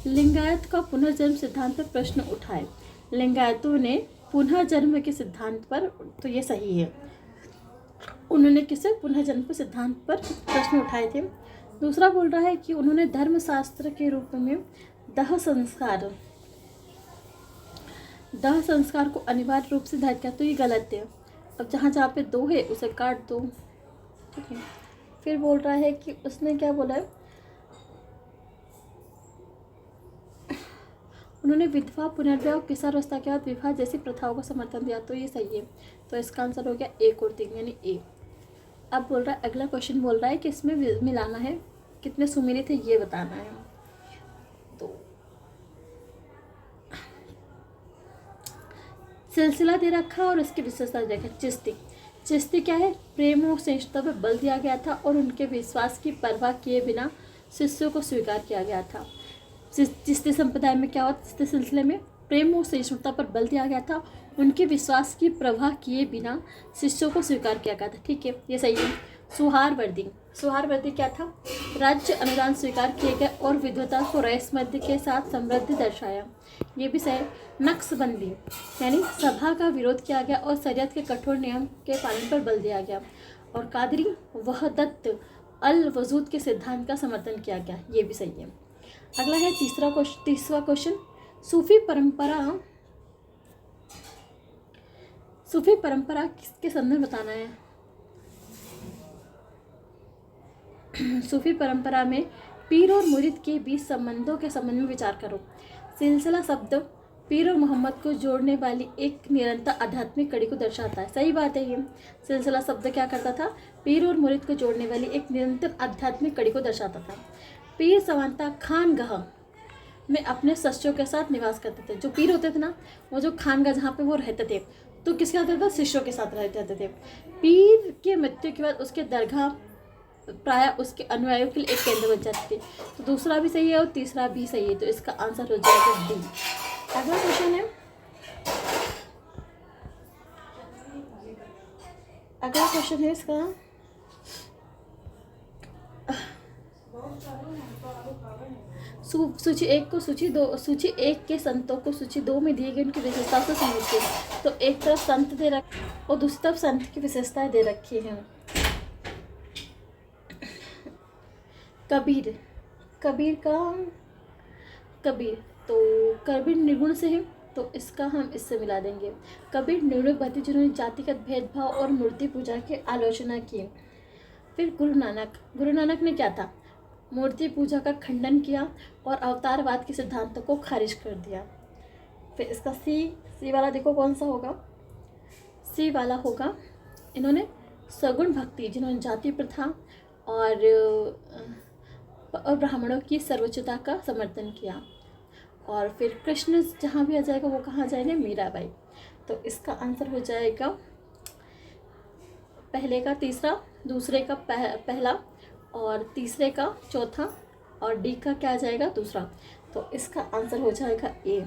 लिंगायत का पुनर्जन्म सिद्धांत पर प्रश्न उठाए। लिंगायतों ने पुनर्जन्म के सिद्धांत पर, तो ये सही है, उन्होंने किसे पुनर्जन्म के सिद्धांत पर प्रश्न उठाए थे। दूसरा बोल रहा है कि उन्होंने धर्मशास्त्र के रूप में दाह संस्कार को अनिवार्य रूप से धारित किया। तो ये गलत है। अब जहाँ पे 2 है उसे काट दो। ठीक है। फिर बोल रहा है कि उसने क्या बोला है, उन्होंने विधवा पुनर्विवाह किशोरावस्था के बाद विवाह जैसी प्रथाओं का समर्थन दिया। तो ये सही है। तो इसका आंसर हो गया 1 और 3 यानी ए। अब बोल रहा है अगला क्वेश्चन बोल रहा है कि इसमें मिलाना है, कितने सुमेलित थे ये बताना है। तो सिलसिला दे रखा और उसकी विशेषता दे रखा। चिश्ती क्या है? प्रेम और सहिष्णुता पर बल दिया गया था और उनके विश्वास की परवाह किए बिना शिष्यों को स्वीकार किया गया था। चिश्ती संप्रदाय में क्या हुआ? चिश्ती सिलसिले में प्रेम और सहिष्णुता पर बल दिया गया था, उनके विश्वास की परवाह किए बिना शिष्यों को स्वीकार किया गया था। ठीक है, ये सही है। सुहारवर्दी क्या था? राज्य अनुदान स्वीकार किए गए और विद्वता को रईसमर्दी के साथ समृद्धि दर्शाया। ये भी सही। नक्शबंदी यानी सभा का विरोध किया गया और शरीयत के कठोर नियम के पालन पर बल दिया गया। और कादरी वहदत अल वजूद के सिद्धांत का समर्थन किया गया। ये भी सही है। अगला है तीसरा क्वेश्चन। सूफी सूफी परंपरा किसके संदर्भ में बताना है? सूफी परंपरा में पीर और मुरीद के बीच संबंधों के संबंध में विचार करो। सिलसिला शब्द पीर और मोहम्मद को जोड़ने वाली एक निरंतर आध्यात्मिक कड़ी को दर्शाता है। सही बात है ये। सिलसिला शब्द क्या करता था? पीर और मुरीद को जोड़ने वाली एक निरंतर आध्यात्मिक कड़ी को दर्शाता था। पीर समानता खानगाह में अपने शिष्यों के साथ निवास करते थे। जो पीर होते थे ना, वो जो खानगाह जहाँ पे वो रहते थे, तो किसके साथ रहते थे? शिष्यों के साथ रहते थे। पीर के मृत्यु के बाद उसके दरगाह प्राय उसके अनुयायियों के लिए एक केंद्र बन जाती थी। तो दूसरा भी सही है और तीसरा भी सही है, तो इसका आंसर हो जाएगा डी। अगला क्वेश्चन है, अगला क्वेश्चन है इसका, सूची एक को सूची एक के संतों को सूची दो में दिए गए उनकी विशेषताओं से समझिए। तो एक तरफ संत दे रखे और दूसरी तरफ संत की विशेषताएं दे रखी हैं। कबीर तो कबीर निर्गुण से है, तो इसका हम इससे मिला देंगे। कबीर निर्गुण भक्ति जिन्होंने जातिगत भेदभाव और मूर्ति पूजा की आलोचना की। फिर गुरु नानक ने क्या था? मूर्ति पूजा का खंडन किया और अवतारवाद के सिद्धांतों को खारिज कर दिया। फिर इसका सी वाला देखो कौन सा होगा? सी वाला होगा, इन्होंने सगुण भक्ति जिन्होंने जाति प्रथा और ब्राह्मणों की सर्वोच्चता का समर्थन किया। और फिर कृष्ण जहाँ भी आ जाएगा वो कहाँ जाएंगे? मीराबाई। तो इसका आंसर हो जाएगा पहले का तीसरा, दूसरे का पहला और तीसरे का चौथा और डी का क्या आ जाएगा? दूसरा। तो इसका आंसर हो जाएगा ए।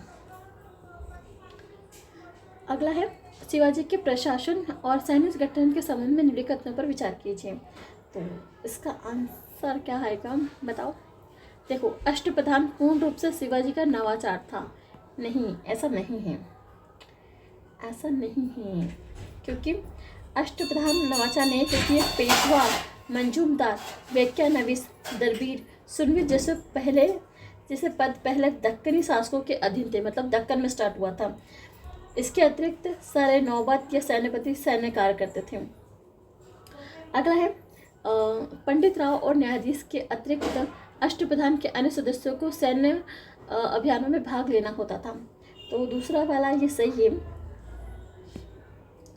अगला है, शिवाजी के प्रशासन और सैन्य गठन के संबंध में निम्नलिखित कथनों पर विचार कीजिए। तो इसका आंसर क्या आएगा बताओ? देखो, अष्टप्रधान पूर्ण रूप से शिवाजी का नवाचार था। नहीं, ऐसा नहीं है, क्योंकि अष्टप्रधान नवाचार नहीं, क्योंकि पेशवा, मंजूमदार, व्याख्यानवीस, दरबीर, सुनवीर जैसे पद पहले दक्कनी शासकों के अधीन थे, मतलब दक्कन में स्टार्ट हुआ था। इसके अतिरिक्त सारे नौबत या सैन्यपति सैन्य कार्य करते थे। अगला है, पंडित राव और न्यायाधीश के अतिरिक्त अष्टप्रधान के अन्य सदस्यों को सैन्य अभियानों में भाग लेना होता था। तो दूसरा वाला ये सही है,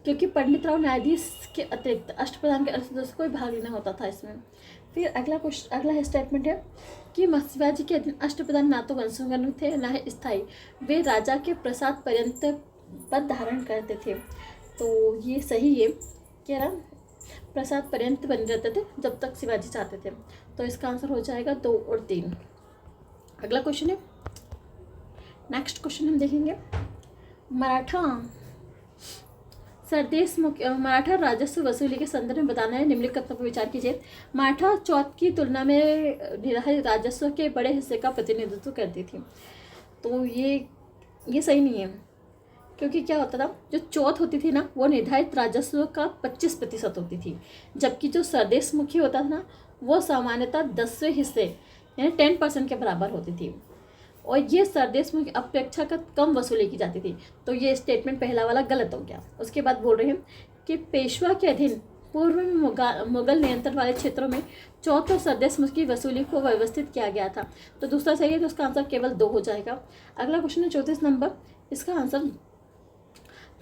क्योंकि पंडित राव न्यायाधीश के अतिरिक्त अष्टप्रधान के अन्य सदस्यों को भाग लेना होता था इसमें। फिर अगला स्टेटमेंट है कि शिवाजी के अधीन अष्टप्रधान ना तो वंशानुगत थे ना ही स्थायी, वे राजा के प्रसाद पर्यंत पद धारण करते थे। तो ये सही है, क्या ना, प्रसाद पर्यंत बने रहते थे जब तक शिवाजी चाहते थे। तो इसका आंसर हो जाएगा 2 और 3। अगला क्वेश्चन है, नेक्स्ट क्वेश्चन हम देखेंगे, मराठा राजस्व वसूली के संदर्भ में बताना है। निम्नलिखित कथनों पर विचार कीजिए। मराठा चौथ की तुलना में निर्धारित राजस्व के बड़े हिस्से का प्रतिनिधित्व करती थी। तो ये सही नहीं है, क्योंकि क्या होता था, जो चौथ होती थी ना, वो निर्धारित राजस्व का 25% होती थी, जबकि जो सरदेश मुखी होता था ना, वो सामान्यतः 10वें हिस्से यानी 10% के बराबर होती थी, और ये सरदेश मुखी अपेक्षाकृत कम वसूली की जाती थी। तो ये स्टेटमेंट पहला वाला गलत हो गया। उसके बाद बोल रहे हैं कि पेशवा के अधीन पूर्व में मुगल नियंत्रण वाले क्षेत्रों में चौथ और सरदेश मुखी वसूली को व्यवस्थित किया गया था। तो दूसरा सही है, तो उसका आंसर केवल 2 हो जाएगा। अगला क्वेश्चन है 34 नंबर, इसका आंसर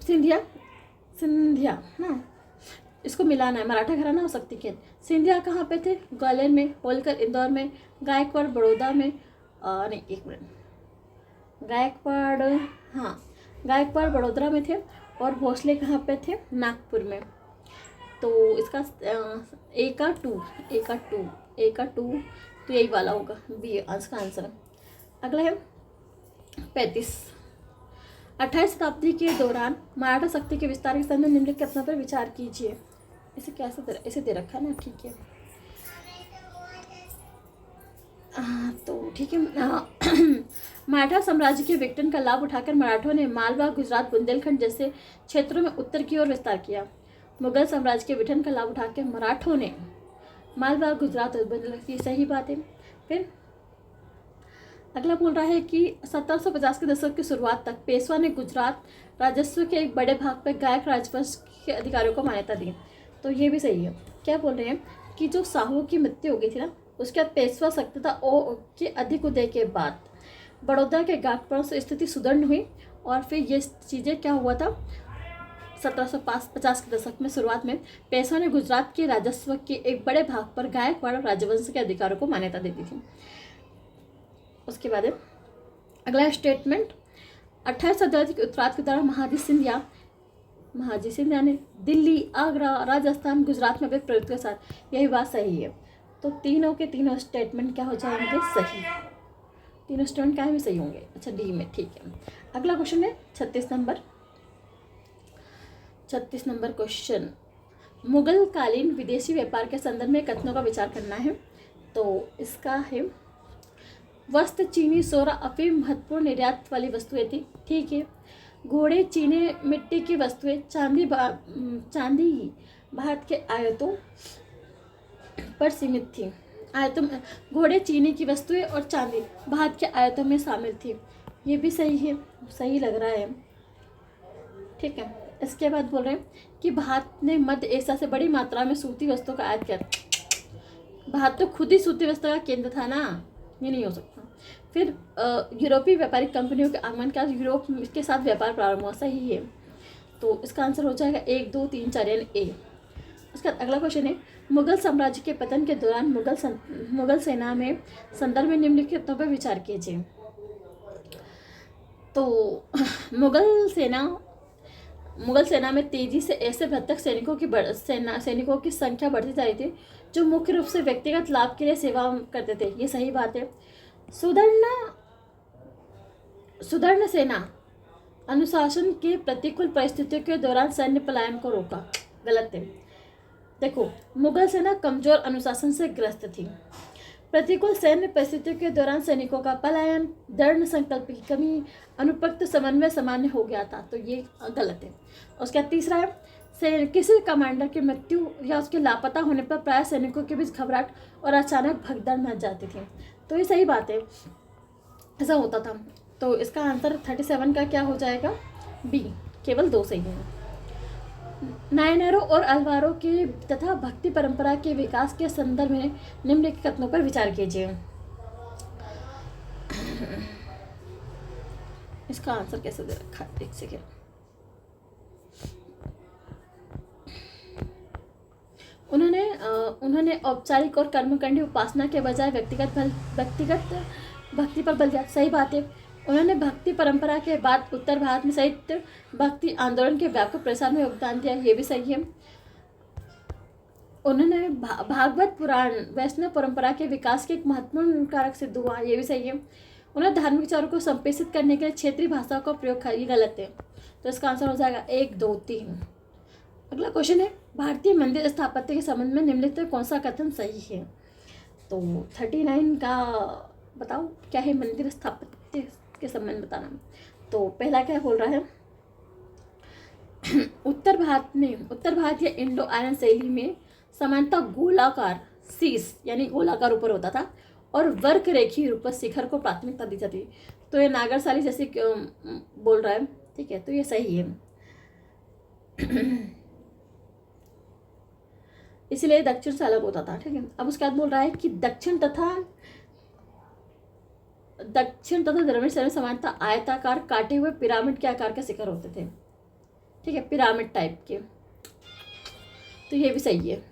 सिंधिया हाँ, इसको मिलाना है। मराठा घराना और शक्ति केंद्र। सिंधिया कहाँ पे थे? ग्वालियर में, होलकर इंदौर में, गायकवाड़ बड़ौदा में, नहीं एक मिनट, गायकवाड़ बड़ोदरा में थे, और भोसले कहाँ पे थे? नागपुर में। तो इसका ए का टू तो यही वाला होगा, बी इसका आंसर। अगला है 35, 28 शताब्दी के दौरान मराठा शक्ति के विस्तार के संबंध में निम्नलिखित कथनों पर विचार कीजिए। इसे कैसे इसे दे रखा ना, ठीक है। तो ठीक है, मराठा साम्राज्य के विघटन का लाभ उठाकर मराठों ने मालवा, गुजरात, बुंदेलखंड जैसे क्षेत्रों में उत्तर की ओर विस्तार किया। मुगल साम्राज्य के विघटन का लाभ उठाकर मराठों ने मालवा, गुजरात और बुंदेलखंड की, सही बात है। फिर अगला बोल रहा है कि 1750 के दशक की शुरुआत तक पेशवा ने गुजरात राजस्व के एक बड़े भाग पर गायक राजवंश के अधिकारियों को मान्यता दी। तो ये भी सही है। क्या बोल रहे हैं कि जो साहू की मृत्यु हो गई थी ना, उसके बाद पेशवा शक्तिता के अधिक उदय के बाद बड़ौदा के गायकवाड़ से स्थिति सुदृढ़ हुई और फिर ये चीज़ें क्या हुआ था, 1750 के दशक में शुरुआत में पेशवा ने गुजरात के राजस्व के एक बड़े भाग पर गायकवाड़ राजवंश के अधिकारों को मान्यता दे दी थी। उसके बाद अगला स्टेटमेंट, 18 शताब्दी के उत्तरार्ध के दौरान महाजी सिंधिया ने दिल्ली, आगरा, राजस्थान, गुजरात में भी प्रयुक्त के साथ, यही बात सही है। तो तीनों के तीनों स्टेटमेंट क्या हो जाएंगे, सही। तीनों स्टेटमेंट क्या भी सही होंगे। अच्छा, डी में, ठीक है। अगला क्वेश्चन है 36 नंबर क्वेश्चन, मुगल कालीन विदेशी व्यापार के संदर्भ में कथनों का विचार करना है। तो इसका है, वस्त्र, चीनी, सोरा, अफीम महत्वपूर्ण निर्यात वाली वस्तुएं थी, ठीक है। घोड़े, चीनी मिट्टी की वस्तुएं, चांदी भारत के आयतों पर सीमित थी। घोड़े, चीनी की वस्तुएं और चांदी भारत के आयतों में शामिल थी। ये भी सही है, सही लग रहा है, ठीक है। इसके बाद बोल रहे हैं कि भारत ने मध्य एशिया से बड़ी मात्रा में सूती वस्तुओं का आयात किया। भारत तो खुद ही सूती वस्त्र का केंद्र था ना, ये नहीं हो सकता। फिर यूरोपीय व्यापारिक कंपनियों के आगमन के बाद यूरोप के साथ व्यापार प्रारंभ हुआ, सही है। तो इसका आंसर हो जाएगा 1, 2, 3, 4 यानी ए। उसका अगला क्वेश्चन है, मुगल साम्राज्य के पतन के दौरान मुगल सेना में संदर्भ में निम्नलिखितों पर विचार कीजिए। तो मुगल सेना में तेजी से ऐसे भ्रतक सैनिकों की संख्या बढ़ती जा रही थी जो मुख्य रूप से व्यक्तिगत लाभ के लिए सेवा करते थे, ये सही बात है। सुदृढ़ सेना अनुशासन के प्रतिकूल परिस्थितियों के दौरान सैन्य पलायन को रोका, गलत है। देखो, मुगल सेना कमजोर अनुशासन से ग्रस्त थी। प्रतिकूल सैन्य परिस्थितियों के दौरान सैनिकों का पलायन, दृढ़ संकल्प की कमी, अनुपयुक्त समन्वय सामान्य हो गया था, तो ये गलत है। उसका तीसरा है, किसी कमांडर की मृत्यु या उसके लापता होने पर प्राय सैनिकों के बीच घबराहट और अचानक भगदड़ मच जाती थी, तो ये सही बात है, ऐसा होता था। तो इसका आंसर 37 का क्या हो जाएगा, बी। केवल 2 सही है। नायनरों और अल्वारों के तथा भक्ति परंपरा के विकास के संदर्भ में निम्नलिखित कथनों पर विचार कीजिए। इसका आंसर कैसे दे रखा है, एक सेकेंड। उन्होंने औपचारिक और कर्मकांडी उपासना के बजाय व्यक्तिगत भक्ति पर बल दिया, सही बात है। उन्होंने भक्ति परंपरा के बाद उत्तर भारत में साहित्य भक्ति आंदोलन के व्यापक प्रसार में योगदान दिया, ये भी सही है। उन्होंने भागवत पुराण वैष्णव परंपरा के विकास के एक महत्वपूर्ण कारक सिद्ध हुआ, ये भी सही है। उन्होंने धार्मिक विचारों को संप्रेषित करने के लिए क्षेत्रीय भाषा का प्रयोग किया, ये गलत है। तो इसका आंसर हो जाएगा 1, 2, 3। अगला क्वेश्चन है, भारतीय मंदिर स्थापत्य के संबंध में निम्नलिखित कौन सा कथन सही है। तो 39 का बताओ, क्या है मंदिर स्थापत्य के संबंध बताना। तो पहला क्या बोल रहा है, उत्तर भारत या इंडो आर्यन शैली में सामान्यतः गोलाकार शीश यानी गोलाकार ऊपर होता था और वर्क रेखीय रूप शिखर को प्राथमिकता दी जाती। तो ये नागरशाली जैसे बोल रहा है, ठीक है, तो ये सही है। इसलिए दक्षिण से अलग होता था, ठीक है। अब उसके बाद बोल रहा है कि दक्षिण तथा द्रविड़ शैली में सामान्यतः आयताकार काटे हुए पिरामिड के आकार के शिखर होते थे, ठीक है, पिरामिड टाइप के, तो ये भी सही है।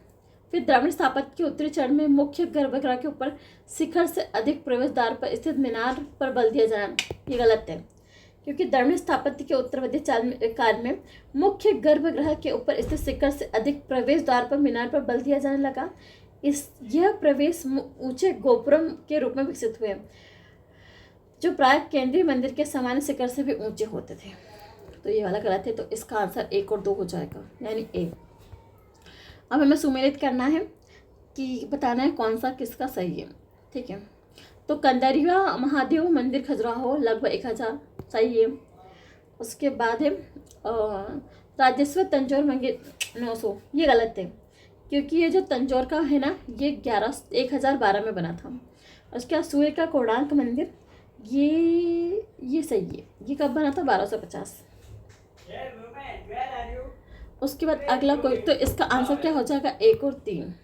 फिर द्रविड़ स्थापत्य के उत्तरी चरण में मुख्य गर्भगृह के ऊपर शिखर से अधिक प्रवेश द्वार पर स्थित मीनार पर बल दिया जाना, ये गलत है, क्योंकि द्रविड़ स्थापत्य के उत्तरवर्ती काल में मुख्य गर्भगृह के ऊपर स्थित शिखर से अधिक प्रवेश द्वार पर मीनार पर बल दिया जाने लगा। यह प्रवेश ऊंचे गोपुरम के रूप में विकसित हुए, जो प्राय केंद्रीय मंदिर के सामान्य शिखर से भी ऊंचे होते थे। तो ये वाला गलत है, तो इसका आंसर 1 और 2 हो जाएगा, यानी ए। अब हमें सुमेलित करना है कि बताना है कौन सा किसका सही है, ठीक है। तो कंदरिया महादेव मंदिर खजुराहो लगभग 1000 सही है। उसके बाद है राजेश्वर तंजौर मंदिर 900, ये गलत है, क्योंकि ये जो तंजौर का है ना, ये 1012 में बना था। उसके बाद सूर्य का कोणार्क मंदिर ये सही है। ये कब बना था? 1250। उसके बाद अगला कोई, तो इसका आंसर क्या हो जाएगा? 1 और 3।